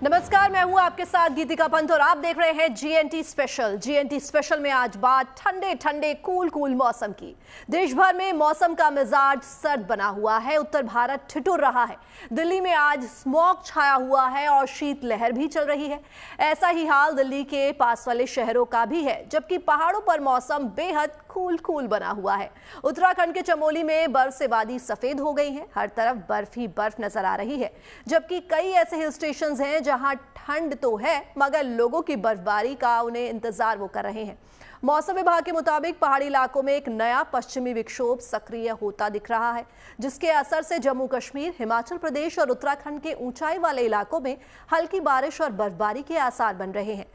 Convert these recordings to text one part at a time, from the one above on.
नमस्कार, मैं हूं आपके साथ गीतिका पंत और आप देख रहे हैं जीएनटी स्पेशल। जीएनटी स्पेशल में आज बात ठंडे ठंडे कूल मौसम की। देश भर में मौसम का मिजाज सर्द बना हुआ है। उत्तर भारत ठिठुर रहा है। दिल्ली में आज स्मॉग छाया हुआ है और शीतलहर भी चल रही है। ऐसा ही हाल दिल्ली के पास वाले शहरों का भी है, जबकि पहाड़ों पर मौसम बेहद कूल बना हुआ है। उत्तराखंड के चमोली में बर्फ से वादी सफेद हो गई है। हर तरफ बर्फ ही बर्फ नजर आ रही है, जबकि कई ऐसे हिल स्टेशन हैं जहां ठंड तो है मगर लोगों की बर्फबारी का उन्हें इंतजार वो कर रहे हैं। मौसम विभाग के मुताबिक पहाड़ी इलाकों में एक नया पश्चिमी विक्षोभ सक्रिय होता दिख रहा है, जिसके असर से जम्मू कश्मीर, हिमाचल प्रदेश और उत्तराखंड के ऊंचाई वाले इलाकों में हल्की बारिश और बर्फबारी के आसार बन रहे हैं।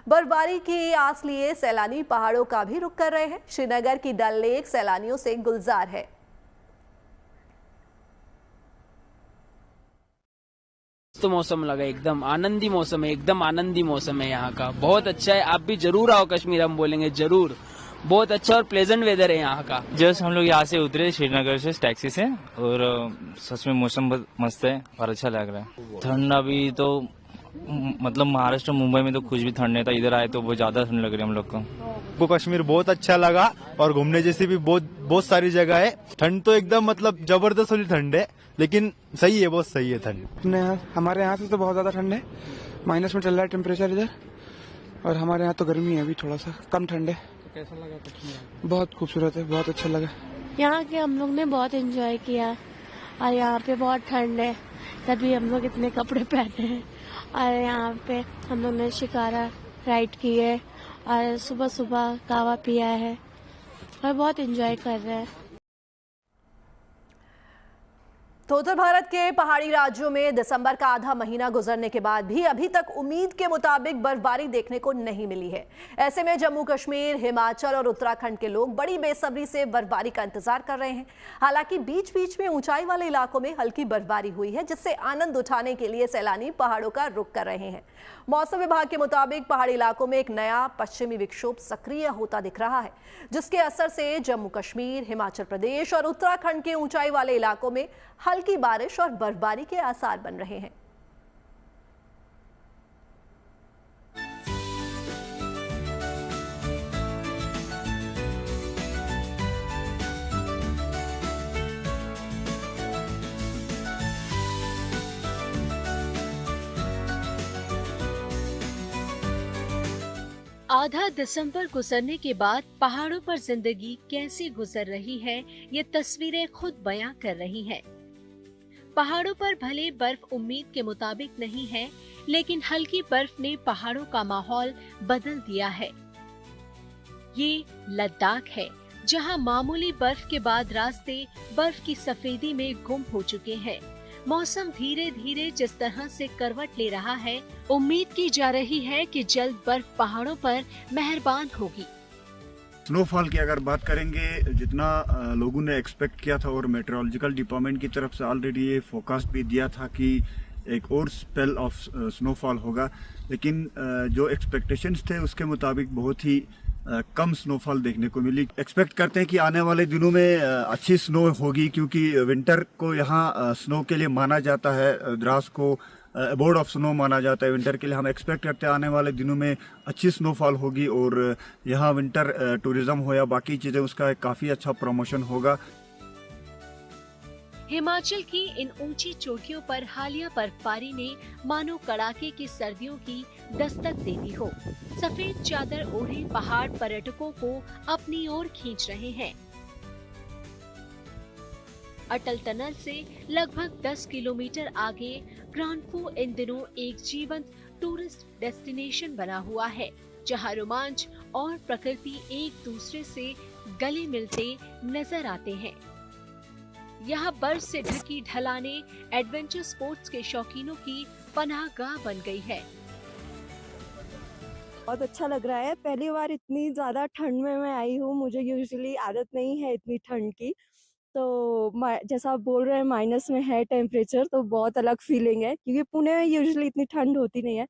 बर्फबारी की आस लिए सैलानी पहाड़ों का भी रुख कर रहे हैं। श्रीनगर की डल लेक सैलानियों से गुलजार है। तो मौसम लगा, एकदम आनंदी मौसम है, एकदम आनंदी मौसम है यहाँ का। बहुत अच्छा है, आप भी जरूर आओ कश्मीर, हम बोलेंगे जरूर। बहुत अच्छा और प्लेजेंट वेदर है यहाँ का। जस्ट हम लोग यहाँ से उतरे श्रीनगर से टैक्सी से, और सच में मौसम बहुत मस्त है और अच्छा लग रहा है। ठंड अभी तो मतलब महाराष्ट्र मुंबई में तो कुछ भी ठंड नहीं था, इधर आए तो बहुत ज्यादा ठंड लग रही है हम लोग को। कश्मीर बहुत अच्छा लगा और घूमने जैसी भी बहुत सारी जगह है। ठंड तो एकदम मतलब जबरदस्त वाली ठंड है, लेकिन सही है, बहुत सही है ठंड। हमारे यहाँ से तो बहुत ज्यादा ठंड है, माइनस में चल रहा है टेम्परेचर इधर, और हमारे यहाँ तो गर्मी है, अभी थोड़ा सा कम ठंड है। तो कैसा लगा कश्मीर? बहुत खूबसूरत है, बहुत अच्छा लगा। यहाँ के हम लोग ने बहुत एंजॉय किया और यहाँ पे बहुत ठंड है, तभी हम लोग इतने कपड़े पहने हैं। और यहाँ पे हम लोग ने शिकारा राइड की है और सुबह सुबह कावा पिया है और बहुत एंजॉय कर रहे हैं। तो उत्तर भारत के पहाड़ी राज्यों में दिसंबर का आधा महीना गुजरने के बाद भी अभी तक उम्मीद के मुताबिक बर्फबारी देखने को नहीं मिली है। ऐसे में जम्मू कश्मीर, हिमाचल और उत्तराखंड के लोग बड़ी बेसब्री से बर्फबारी का इंतजार कर रहे हैं। हालांकि बीच बीच में ऊंचाई वाले इलाकों में हल्की बर्फबारी हुई है, जिससे आनंद उठाने के लिए सैलानी पहाड़ों का रुख कर रहे हैं। मौसम विभाग के मुताबिक पहाड़ी इलाकों में एक नया पश्चिमी विक्षोभ सक्रिय होता दिख रहा है, जिसके असर से जम्मू कश्मीर, हिमाचल प्रदेश और उत्तराखंड के ऊंचाई वाले इलाकों में हल्की बारिश और बर्फबारी के आसार बन रहे हैं। आधा दिसंबर गुजरने के बाद पहाड़ों पर जिंदगी कैसी गुजर रही है, ये तस्वीरें खुद बयां कर रही हैं। पहाड़ों पर भले बर्फ उम्मीद के मुताबिक नहीं है, लेकिन हल्की बर्फ ने पहाड़ों का माहौल बदल दिया है। ये लद्दाख है, जहां मामूली बर्फ के बाद रास्ते बर्फ की सफेदी में गुम हो चुके हैं। मौसम धीरे धीरे जिस तरह से करवट ले रहा है, उम्मीद की जा रही है कि जल्द बर्फ पहाड़ों पर मेहरबान होगी। स्नोफॉल की अगर बात करेंगे, जितना लोगों ने एक्सपेक्ट किया था और मेट्रोलॉजिकल डिपार्टमेंट की तरफ से ऑलरेडी ये फोरकास्ट भी दिया था कि एक और स्पेल ऑफ स्नोफॉल होगा, लेकिन जो एक्सपेक्टेशंस थे उसके मुताबिक बहुत ही कम स्नोफॉल देखने को मिली। एक्सपेक्ट करते हैं कि आने वाले दिनों में अच्छी स्नो होगी, क्योंकि विंटर को यहाँ स्नो के लिए माना जाता है। द्रास को अबोर्ड ऑफ स्नो माना जाता है विंटर के लिए। हम एक्सपेक्ट करते हैं आने वाले दिनों में अच्छी स्नोफॉल होगी और यहाँ विंटर टूरिज्म हो या बाकी चीज़ें, उसका काफ़ी अच्छा प्रमोशन होगा। हिमाचल की इन ऊंची चोटियों पर हालिया बर्फबारी ने मानो कड़ाके की सर्दियों की दस्तक दे दी हो। सफेद चादर ओढ़े पहाड़ पर्यटकों को अपनी ओर खींच रहे हैं। अटल टनल से लगभग 10 किलोमीटर आगे ग्रांडफू इन दिनों एक जीवंत टूरिस्ट डेस्टिनेशन बना हुआ है, जहां रोमांच और प्रकृति एक दूसरे से गले मिलते नजर आते हैं। यहाँ बर्फ से ढकी ढलाने एडवेंचर स्पोर्ट्स के शौकीनों की पनाहगाह बन गई है। बहुत अच्छा लग रहा है। पहली बार इतनी ज्यादा ठंड में मैं आई हूँ, मुझे यूजुअली आदत नहीं है इतनी ठंड की। तो जैसा आप बोल रहे हैं माइनस में है टेम्परेचर, तो बहुत अलग फीलिंग है, क्योंकि पुणे में यूजुअली इतनी ठंड होती नहीं है।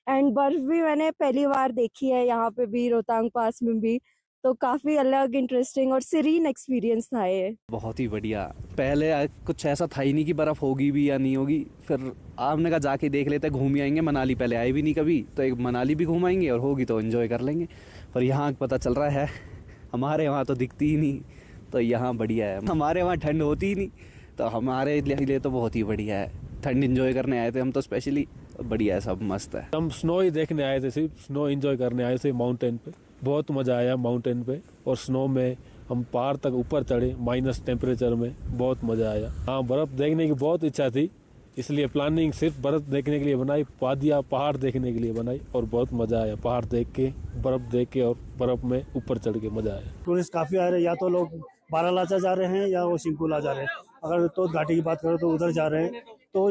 एंड बर्फ भी मैंने पहली बार देखी है, यहाँ पे भी रोहतांग पास में भी। तो काफ़ी अलग इंटरेस्टिंग और सीरीन एक्सपीरियंस था ये। बहुत ही बढ़िया। पहले कुछ ऐसा था ही नहीं कि बर्फ़ होगी भी या नहीं होगी, फिर आपने कहा जाके देख लेते, घूम ही आएंगे। मनाली पहले आए भी नहीं कभी, तो एक मनाली भी घूम आएंगे और होगी तो एंजॉय कर लेंगे। पर यहाँ पता चल रहा है हमारे वहाँ तो दिखती ही नहीं, तो यहाँ बढ़िया है। हमारे वहाँ ठंड होती ही नहीं, तो हमारे लिए तो बहुत ही बढ़िया है। ठंड एंजॉय करने आए थे हम तो स्पेशली, बढ़िया है, सब मस्त है। हम स्नो ही देखने आए थे, सिर्फ स्नो एंजॉय करने आए थे माउंटेन पे। बहुत मजा आया माउंटेन पे और स्नो में। हम पहाड़ तक ऊपर चढ़े माइनस टेम्परेचर में, बहुत मजा आया। हाँ, बर्फ देखने की बहुत इच्छा थी, इसलिए प्लानिंग सिर्फ बर्फ देखने के लिए बनाई, वादियाँ पहाड़ देखने के लिए बनाई और बहुत मजा आया। पहाड़ देख के, बर्फ देख के और बर्फ में ऊपर चढ़ के मजा आया। टूरिस्ट काफी आ रहे हैं, या तो लोग बारालाचा जा रहे हैं या वो शिंकुला जा रहे हैं। अगर तो घाटी की बात करो तो उधर जा रहे हैं। तो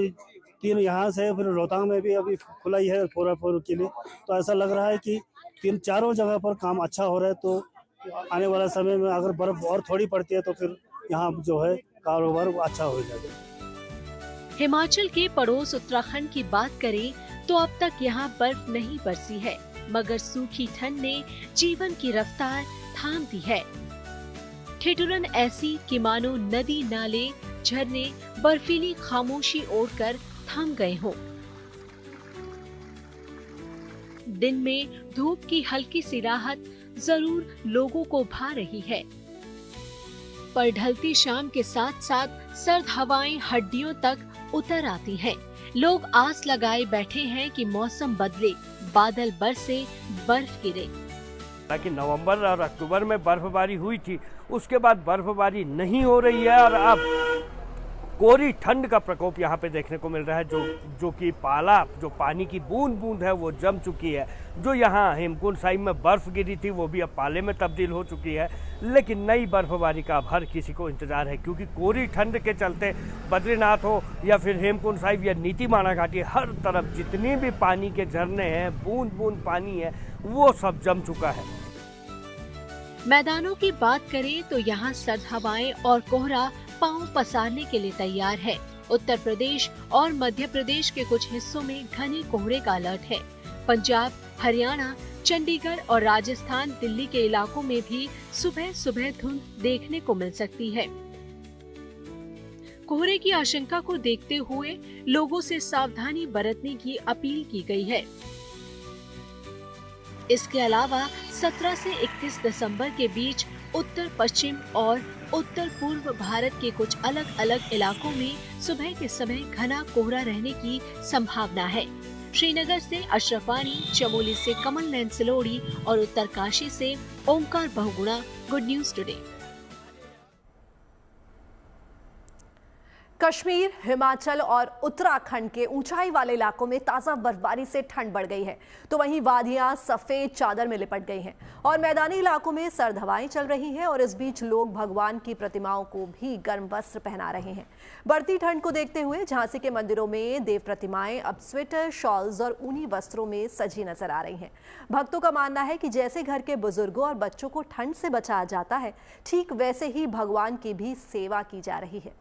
तीन यहाँ से, फिर रोहतांग में भी अभी खुला ही है 4x4 के लिए। तो ऐसा लग रहा है कि चारों जगह पर काम अच्छा हो रहा है। तो आने वाला समय में अगर बर्फ और थोड़ी पड़ती है तो फिर यहाँ जो है कारोबार अच्छा हो जाएगा। हिमाचल के पड़ोस उत्तराखंड की बात करें तो अब तक यहाँ बर्फ नहीं बरसी है, मगर सूखी ठंड ने जीवन की रफ्तार थाम दी है। ठिठुरन ऐसी कि मानो नदी, नाले, झरने बर्फीली खामोशी ओढ़कर थम गए हों। दिन में धूप की हल्की सी राहत जरूर लोगों को भा रही है, पर ढलती शाम के साथ साथ सर्द हवाएं हड्डियों तक उतर आती हैं। लोग आस लगाए बैठे हैं कि मौसम बदले, बादल बरसे, बर्फ गिरे। कि नवंबर और अक्टूबर में बर्फबारी हुई थी, उसके बाद बर्फबारी नहीं हो रही है और अब कोरी ठंड का प्रकोप यहाँ पे देखने को मिल रहा है। जो कि पाला, जो पानी की बूंद बूंद है वो जम चुकी है। जो यहाँ हेमकुंड साहिब में बर्फ गिरी थी वो भी अब पाले में तब्दील हो चुकी है। लेकिन नई बर्फबारी का अब हर किसी को इंतजार है, क्योंकि कोरी ठंड के चलते बद्रीनाथ हो या फिर हेमकुंड साहिब या नीतीमाणा घाटी, हर तरफ जितनी भी पानी के झरने हैं, बूंद बूंद पानी है, वो सब जम चुका है। मैदानों की बात करें तो यहाँ सर्द हवाएं और कोहरा पांव पसारने के लिए तैयार है। उत्तर प्रदेश और मध्य प्रदेश के कुछ हिस्सों में घने कोहरे का अलर्ट है। पंजाब, हरियाणा, चंडीगढ़ और राजस्थान, दिल्ली के इलाकों में भी सुबह सुबह धुंध देखने को मिल सकती है। कोहरे की आशंका को देखते हुए लोगों से सावधानी बरतने की अपील की गई है। इसके अलावा 17 से 31 दिसंबर के बीच उत्तर पश्चिम और उत्तर पूर्व भारत के कुछ अलग अलग इलाकों में सुबह के समय घना कोहरा रहने की संभावना है। श्रीनगर से अशरफ वानी, चमोली से कमल नयन सिलोड़ी और उत्तरकाशी से Omkar Bahuguna. Good news today. Kashmir, Himachal और उत्तराखंड के ऊंचाई वाले इलाकों में ताज़ा बर्फबारी से ठंड बढ़ गई है, तो वहीं वादियां सफेद चादर में लिपट गई हैं और मैदानी इलाकों में सर्द हवाएं चल रही हैं। और इस बीच लोग भगवान की प्रतिमाओं को भी गर्म वस्त्र पहना रहे हैं। बढ़ती ठंड को देखते हुए झांसी के मंदिरों में देव प्रतिमाएं अब स्वेटर, शॉल्स और ऊनी वस्त्रों में सजी नजर आ रही हैं। भक्तों का मानना है कि जैसे घर के बुजुर्गों और बच्चों को ठंड से बचाया जाता है, ठीक वैसे ही भगवान की भी सेवा की जा रही है।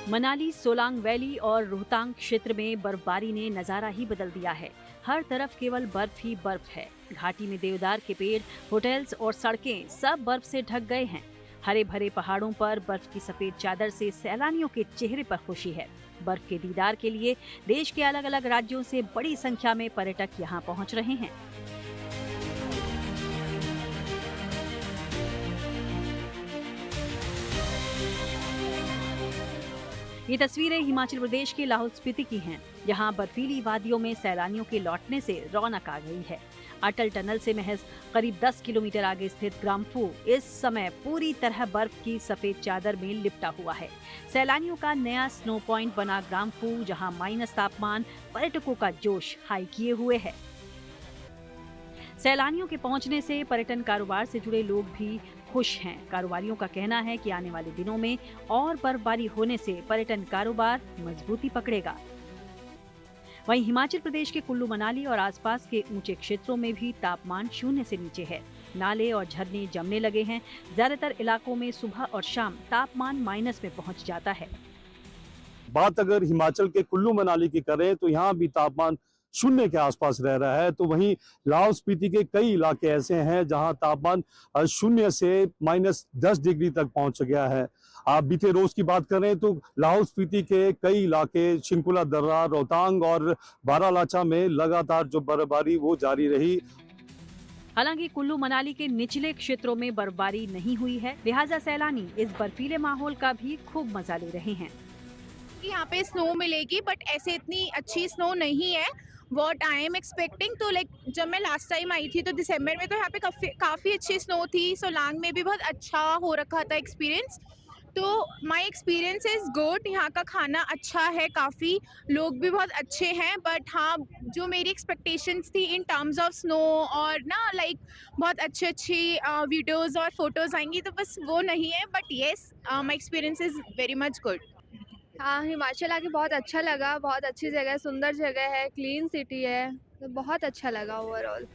मनाली, सोलांग वैली और रोहतांग क्षेत्र में बर्फबारी ने नजारा ही बदल दिया है। हर तरफ केवल बर्फ ही बर्फ है। घाटी में देवदार के पेड़, होटल्स और सड़कें सब बर्फ से ढक गए हैं। हरे भरे पहाड़ों पर बर्फ की सफेद चादर से सैलानियों के चेहरे पर खुशी है। बर्फ के दीदार के लिए देश के अलग अलग राज्यों से बड़ी संख्या में पर्यटक यहाँ पहुँच रहे हैं। ये तस्वीरें हिमाचल प्रदेश के लाहौल स्पीति की हैं। यहाँ बर्फीली वादियों में सैलानियों के लौटने से रौनक आ गई है। अटल टनल से महज करीब 10 किलोमीटर आगे स्थित ग्राम्फू इस समय पूरी तरह बर्फ की सफेद चादर में लिपटा हुआ है। सैलानियों का नया स्नो पॉइंट बना ग्राम्फू, जहाँ माइनस तापमान पर्यटकों का जोश हाई किए हुए है। सैलानियों के पहुंचने से पर्यटन कारोबार से जुड़े लोग भी खुश हैं। कारोबारियों का कहना है कि आने वाले दिनों में और बर्फबारी होने से पर्यटन कारोबार मजबूती पकड़ेगा। वहीं हिमाचल प्रदेश के कुल्लू मनाली और आसपास के ऊंचे क्षेत्रों में भी तापमान 0 से नीचे है। नाले और झरने जमने लगे हैं। ज्यादातर इलाकों में सुबह और शाम तापमान माइनस में पहुंच जाता है। बात अगर हिमाचल के कुल्लू मनाली की करें तो यहाँ भी तापमान शून्य के आसपास रह रहा है। तो वहीं लाहौल स्पीति के कई इलाके ऐसे हैं जहां तापमान शून्य से -10 डिग्री तक पहुंच गया है। आप बीते रोज की बात करें तो लाहौल स्पीति के कई इलाके शिंकुला दर्रा, रोहतांग और बारालाचा में लगातार जो बर्फबारी वो जारी रही। हालांकि कुल्लू मनाली के निचले क्षेत्रों में बर्फबारी नहीं हुई है, लिहाजा सैलानी इस बर्फीले माहौल का भी खूब मजा ले रहे हैं। यहाँ पे स्नो मिलेगी बट ऐसे इतनी अच्छी स्नो नहीं है व्हाट आई एम एक्सपेक्टिंग। तो लाइक जब मैं लास्ट टाइम आई थी तो दिसंबर में, तो यहाँ पे काफ़ी अच्छी स्नो थी। सोलांग में भी बहुत अच्छा हो रखा था एक्सपीरियंस। तो माई एक्सपीरियंस इज़ गुड। यहाँ का खाना अच्छा है, काफ़ी लोग भी बहुत अच्छे हैं। बट हाँ, जो मेरी एक्सपेक्टेशंस थी इन टर्म्स ऑफ स्नो और ना लाइक बहुत अच्छी वीडियोज़ और फोटोज़ आएंगी, तो बस वो नहीं है। But yes, my experience is very much good. हाँ, हिमाचल आके बहुत अच्छा लगा। बहुत अच्छी जगह है, सुंदर जगह है, क्लीन सिटी है, तो बहुत अच्छा लगा ओवरऑल।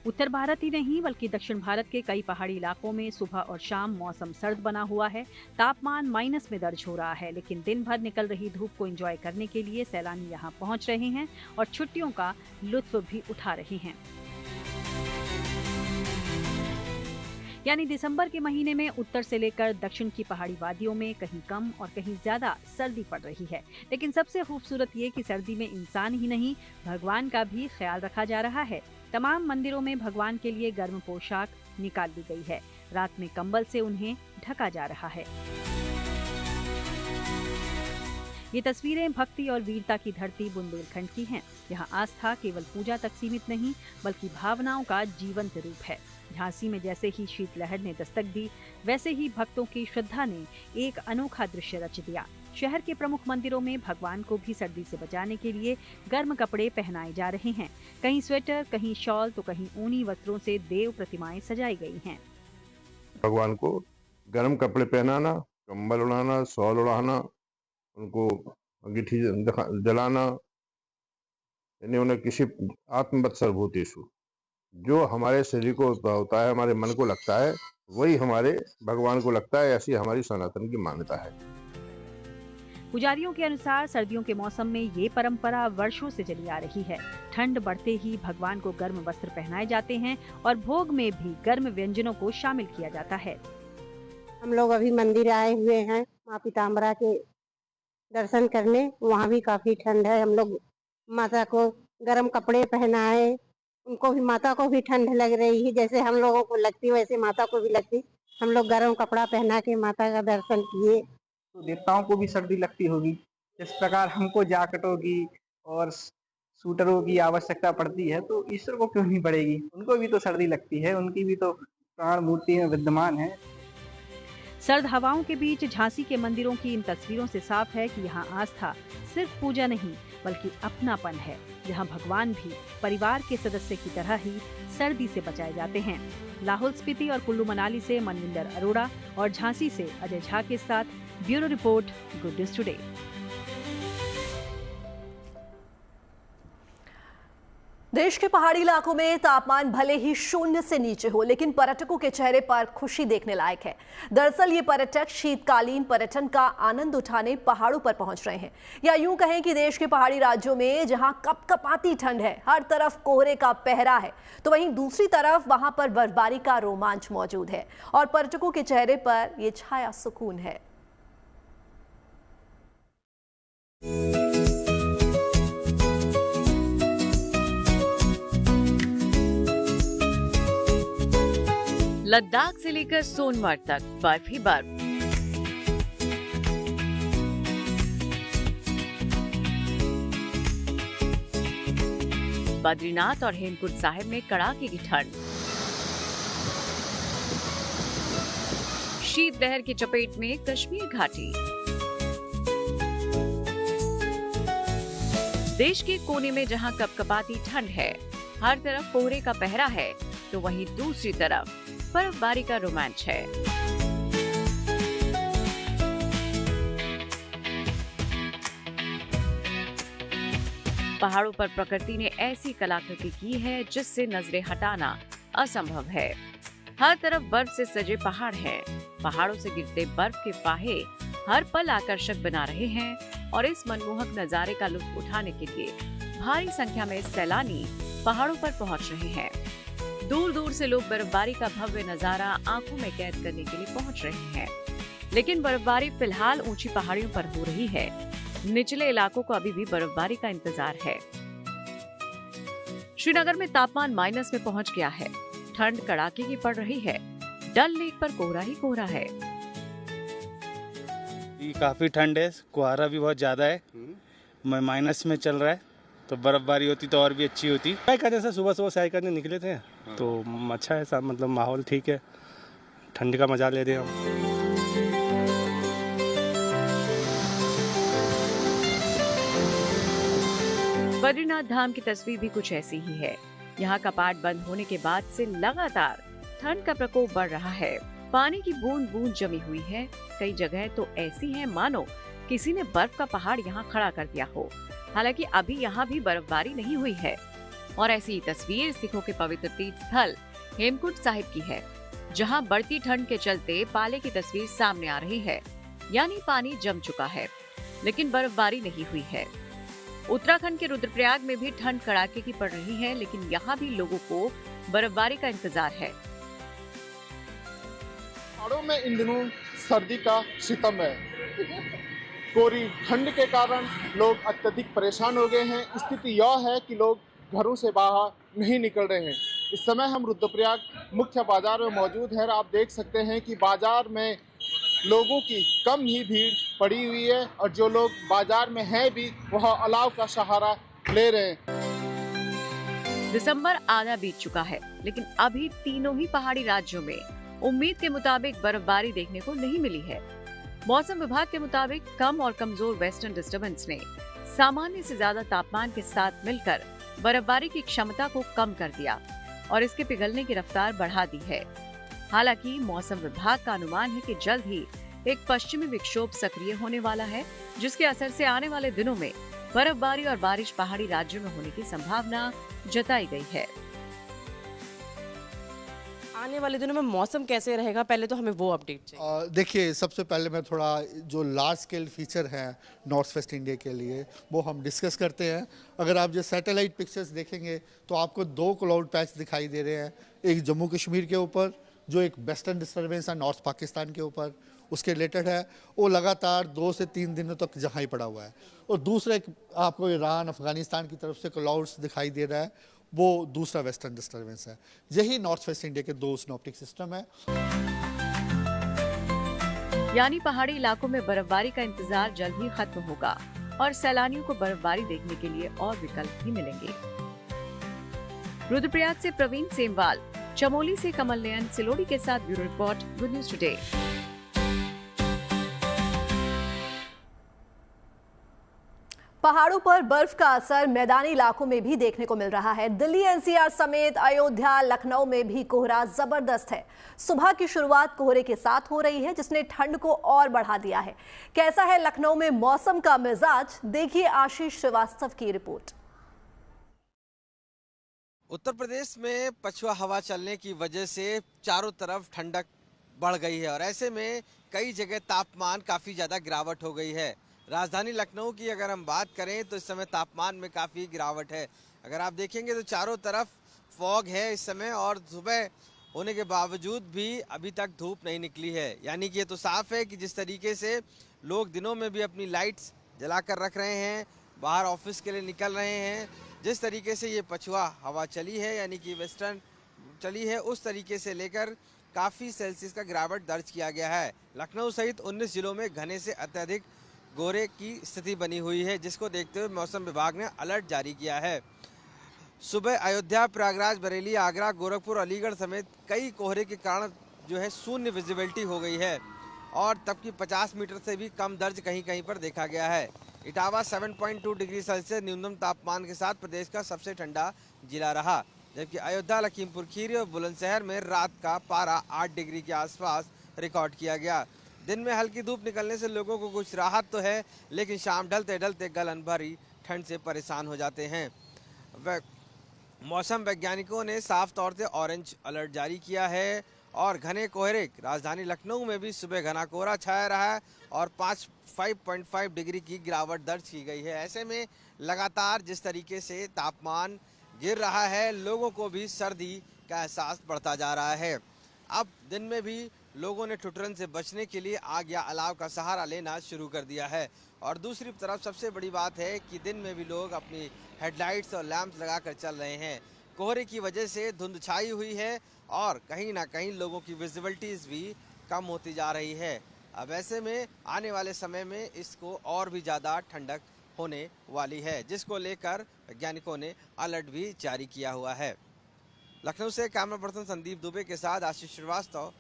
उत्तर भारत ही नहीं बल्कि दक्षिण भारत के कई पहाड़ी इलाकों में सुबह और शाम मौसम सर्द बना हुआ है। तापमान माइनस में दर्ज हो रहा है, लेकिन दिन भर निकल रही धूप को एंजॉय करने के लिए सैलानी यहाँ पहुँच रहे हैं और छुट्टियों का लुत्फ भी उठा रहे हैं। यानी दिसंबर के महीने में उत्तर से लेकर दक्षिण की पहाड़ी वादियों में कहीं कम और कहीं ज्यादा सर्दी पड़ रही है। लेकिन सबसे खूबसूरत ये कि सर्दी में इंसान ही नहीं, भगवान का भी ख्याल रखा जा रहा है। तमाम मंदिरों में भगवान के लिए गर्म पोशाक निकाल दी गई है। रात में कंबल से उन्हें ढका जा रहा है। ये तस्वीरें भक्ति और वीरता की धरती बुंदेलखंड की हैं। यहाँ आस्था केवल पूजा तक सीमित नहीं बल्कि भावनाओं का जीवंत रूप है। झांसी में जैसे ही शीतलहर ने दस्तक दी, वैसे ही भक्तों की श्रद्धा ने एक अनोखा दृश्य रच दिया। शहर के प्रमुख मंदिरों में भगवान को भी सर्दी से बचाने के लिए गर्म कपड़े पहनाए जा रहे हैं। कहीं स्वेटर, कहीं शॉल तो कहीं ऊनी वस्त्रों से देव प्रतिमाएं सजाई गई हैं। भगवान को गर्म कपड़े पहनाना, कंबल उड़ाना, शॉल उड़ाना, उनको अंगीठी जलाना, यानी उन्हें किसी आत्मवत्सर भूतेषु, जो हमारे शरीर को होता है, हमारे मन को लगता है, वही हमारे भगवान को लगता है। ऐसी हमारी सनातन की मान्यता है। पुजारियों के अनुसार सर्दियों के मौसम में ये परंपरा वर्षों से चली आ रही है। ठंड बढ़ते ही भगवान को गर्म वस्त्र पहनाए जाते हैं और भोग में भी गर्म व्यंजनों को शामिल किया जाता है। हम लोग अभी मंदिर आए हुए हैं माँ पीताम्बरा के दर्शन करने। वहाँ भी काफी ठंड है। हम लोग माता को गर्म कपड़े पहनाए, उनको भी, माता को भी ठंड लग रही है, जैसे हम लोगों को लगती वैसे माता को भी लगती। हम लोग गर्म कपड़ा पहना के माता का दर्शन किए। तो देवताओं को भी सर्दी लगती होगी, जिस प्रकार हमको जैकेटों की और सूटरों की आवश्यकता पड़ती है, तो ईश्वर को क्यों नहीं पड़ेगी? उनको भी तो सर्दी लगती है, उनकी भी तो प्राण मूर्ति में विद्यमान है। सर्द हवाओं के बीच झांसी के मंदिरों की इन तस्वीरों से साफ है कि यहाँ आस्था सिर्फ पूजा नहीं बल्कि अपनापन है, जहाँ भगवान भी परिवार के सदस्य की तरह ही सर्दी से बचाए जाते हैं। लाहौल स्पीति और कुल्लू मनाली से मनविंदर अरोड़ा और झांसी से अजय झा के साथ bureau report, good news today. देश के पहाड़ी इलाकों में तापमान भले ही 0 से नीचे हो, लेकिन पर्यटकों के चेहरे पर खुशी देखने लायक है। दरअसल ये पर्यटक शीतकालीन पर्यटन का आनंद उठाने पहाड़ों पर पहुंच रहे हैं, या यूं कहें कि देश के पहाड़ी राज्यों में जहां कपकपाती ठंड है, हर तरफ कोहरे का पहरा है, तो वहीं दूसरी तरफ वहां पर बर्फबारी का रोमांच मौजूद है और पर्यटकों के चेहरे पर यह छाया सुकून है। लद्दाख से लेकर सोनमार्ग तक बर्फ ही बर्फ। बद्रीनाथ और हेमकुंड साहिब में कड़ाके की ठंड। शीतलहर की चपेट में कश्मीर घाटी। देश के कोने में जहां कपकपाती ठंड है, हर तरफ कोहरे का पहरा है, तो वहीं दूसरी तरफ बर्फबारी का रोमांच है। पहाड़ों पर प्रकृति ने ऐसी कलाकृति की है जिससे नजरें हटाना असंभव है। हर तरफ बर्फ से सजे पहाड़ हैं। पहाड़ों से गिरते बर्फ के फाहे हर पल आकर्षक बना रहे हैं और इस मनमोहक नजारे का लुत्फ उठाने के लिए भारी संख्या में सैलानी पहाड़ों पर पहुंच रहे हैं। दूर दूर से लोग बर्फबारी का भव्य नजारा आंखों में कैद करने के लिए पहुंच रहे हैं। लेकिन बर्फबारी फिलहाल ऊंची पहाड़ियों पर हो रही है। निचले इलाकों को अभी भी बर्फबारी का इंतजार है। श्रीनगर में तापमान माइनस में पहुंच गया है। ठंड कड़ाके की पड़ रही है। डल लेक पर कोहरा ही कोहरा है। काफी ठंड है, कोहरा भी बहुत ज्यादा है, माइनस में चल रहा है। तो बर्फबारी होती तो और भी अच्छी होती। सैर करने से सुबह सैर करने निकले थे तो अच्छा है, सब मतलब माहौल ठीक है, ठंड का मजा ले रहे हैं हम। बद्रीनाथ धाम की तस्वीर भी कुछ ऐसी ही है। यहाँ कपाट बंद होने के बाद से लगातार ठंड का प्रकोप बढ़ रहा है। पानी की बूंद बूंद जमी हुई है। कई जगह तो ऐसी हैं मानो किसी ने बर्फ का पहाड़ यहाँ खड़ा कर दिया हो। हालांकि अभी यहाँ भी बर्फबारी नहीं हुई है। और ऐसी ही तस्वीर सिखों के पवित्र तीर्थ स्थल हेमकुंड साहिब की है, जहाँ बढ़ती ठंड के चलते पाले की तस्वीर सामने आ रही है। यानी पानी जम चुका है, लेकिन बर्फबारी नहीं हुई है। उत्तराखंड के रुद्रप्रयाग में भी ठंड कड़ाके की पड़ रही है, लेकिन यहाँ भी लोगों को बर्फबारी का इंतजार है। पहाड़ों में इन दिनों सर्दी का सितम है। कोरी ठंड के कारण लोग अत्यधिक परेशान हो गए हैं। स्थिति यह है कि लोग घरों से बाहर नहीं निकल रहे हैं। इस समय हम रुद्रप्रयाग मुख्य बाजार में मौजूद हैं। आप देख सकते हैं कि बाजार में लोगों की कम ही भीड़ पड़ी हुई है और जो लोग बाजार में हैं भी वह अलाव का सहारा ले रहे हैं। दिसंबर आधा बीत चुका है, लेकिन अभी तीनों ही पहाड़ी राज्यों में उम्मीद के मुताबिक बर्फबारी देखने को नहीं मिली है। मौसम विभाग के मुताबिक कम और कमजोर वेस्टर्न डिस्टर्बेंस ने सामान्य से ज्यादा तापमान के साथ मिलकर बर्फबारी की क्षमता को कम कर दिया और इसके पिघलने की रफ्तार बढ़ा दी है। हालांकि मौसम विभाग का अनुमान है कि जल्द ही एक पश्चिमी विक्षोभ सक्रिय होने वाला है, जिसके असर से आने वाले दिनों में बर्फबारी और बारिश पहाड़ी राज्यों में होने की संभावना जताई गई है। आने वाले दिनों में मौसम कैसे रहेगा, पहले तो हमें वो अपडेट चाहिए। देखिए, सबसे पहले मैं थोड़ा जो लार्ज स्केल फीचर हैं नॉर्थ वेस्ट इंडिया के लिए वो हम डिस्कस करते हैं। अगर आप जो सैटेलाइट पिक्चर्स देखेंगे तो आपको दो क्लाउड पैच दिखाई दे रहे हैं। एक जम्मू कश्मीर के ऊपर जो एक वेस्टर्न डिस्टर्बेंस है नॉर्थ पाकिस्तान के ऊपर उसके रिलेटेड है, वो लगातार 2 से 3 दिनों तक जहाँ ही पड़ा हुआ है। और दूसरा एक आपको ईरान अफगानिस्तान की तरफ से क्लाउड्स दिखाई दे रहा है, वो दूसरा वेस्टर्न डिस्टर्बेंस है। यही नॉर्थ वेस्ट इंडिया के 2 सिनॉप्टिक सिस्टम है। यानी पहाड़ी इलाकों में बर्फबारी का इंतजार जल्द ही खत्म होगा और सैलानियों को बर्फबारी देखने के लिए और विकल्प भी मिलेंगे। रुद्रप्रयाग से प्रवीण सेमवाल, चमोली से कमल नयन सिलोड़ी के साथ bureau report, good news today. पहाड़ों पर बर्फ का असर मैदानी इलाकों में भी देखने को मिल रहा है। दिल्ली एनसीआर समेत अयोध्या, लखनऊ में भी कोहरा जबरदस्त है। सुबह की शुरुआत कोहरे के साथ हो रही है, जिसने ठंड को और बढ़ा दिया है। कैसा है लखनऊ में मौसम का मिजाज, देखिए आशीष श्रीवास्तव की रिपोर्ट। उत्तर प्रदेश में पछुआ हवा चलने की वजह से चारों तरफ ठंडक बढ़ गई है और ऐसे में कई जगह तापमान काफ़ी ज़्यादा गिरावट हो गई है। राजधानी लखनऊ की अगर हम बात करें तो इस समय तापमान में काफ़ी गिरावट है। अगर आप देखेंगे तो चारों तरफ फॉग है इस समय और सुबह होने के बावजूद भी अभी तक धूप नहीं निकली है। यानी कि ये तो साफ है कि जिस तरीके से लोग दिनों में भी अपनी लाइट्स जला कर रख रहे हैं, बाहर ऑफिस के लिए निकल रहे हैं, जिस तरीके से ये पछुआ हवा चली है यानी कि वेस्टर्न चली है, उस तरीके से लेकर काफ़ी सेल्सियस का गिरावट दर्ज किया गया है। लखनऊ सहित 19 जिलों में घने से अत्यधिक कोहरे की स्थिति बनी हुई है, जिसको देखते हुए मौसम विभाग ने अलर्ट जारी किया है। सुबह अयोध्या, प्रयागराज, बरेली, आगरा, गोरखपुर, अलीगढ़ समेत कई कोहरे के कारण जो है शून्य विजिबिलिटी हो गई है और तब की 50 मीटर से भी कम दर्ज कहीं कहीं पर देखा गया है। इटावा 7.2 डिग्री सेल्सियस न्यूनतम तापमान के साथ प्रदेश का सबसे ठंडा जिला रहा, जबकि अयोध्या, लखीमपुर खीरी और बुलंदशहर में रात का पारा 8 डिग्री के आसपास रिकॉर्ड किया गया। दिन में हल्की धूप निकलने से लोगों को कुछ राहत तो है, लेकिन शाम ढलते ढलते गलन भरी ठंड से परेशान हो जाते हैं। मौसम वैज्ञानिकों ने साफ तौर से ऑरेंज अलर्ट जारी किया है और घने कोहरे राजधानी लखनऊ में भी सुबह घना कोहरा छाया रहा है और 5.5 डिग्री की गिरावट दर्ज की गई है। ऐसे में लगातार जिस तरीके से तापमान गिर रहा है, लोगों को भी सर्दी का एहसास बढ़ता जा रहा है। अब दिन में भी लोगों ने ठुठुरन से बचने के लिए आग या अलाव का सहारा लेना शुरू कर दिया है। और दूसरी तरफ सबसे बड़ी बात है कि दिन में भी लोग अपनी हेडलाइट्स और लैंप्स लगाकर चल रहे हैं। कोहरे की वजह से धुंध छाई हुई है और कहीं ना कहीं लोगों की विजिबिलिटीज़ भी कम होती जा रही है। अब ऐसे में आने वाले समय में इसको और भी ज़्यादा ठंडक होने वाली है, जिसको लेकर वैज्ञानिकों ने अलर्ट भी जारी किया हुआ है। लखनऊ से कैमरा पर्सन संदीप दुबे के साथ आशीष श्रीवास्तव।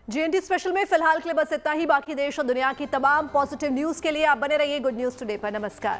जीएनटी स्पेशल में फिलहाल के लिए बस इतना ही। बाकी देश और दुनिया की तमाम पॉजिटिव न्यूज के लिए आप बने रहिए गुड न्यूज टुडे पर। नमस्कार।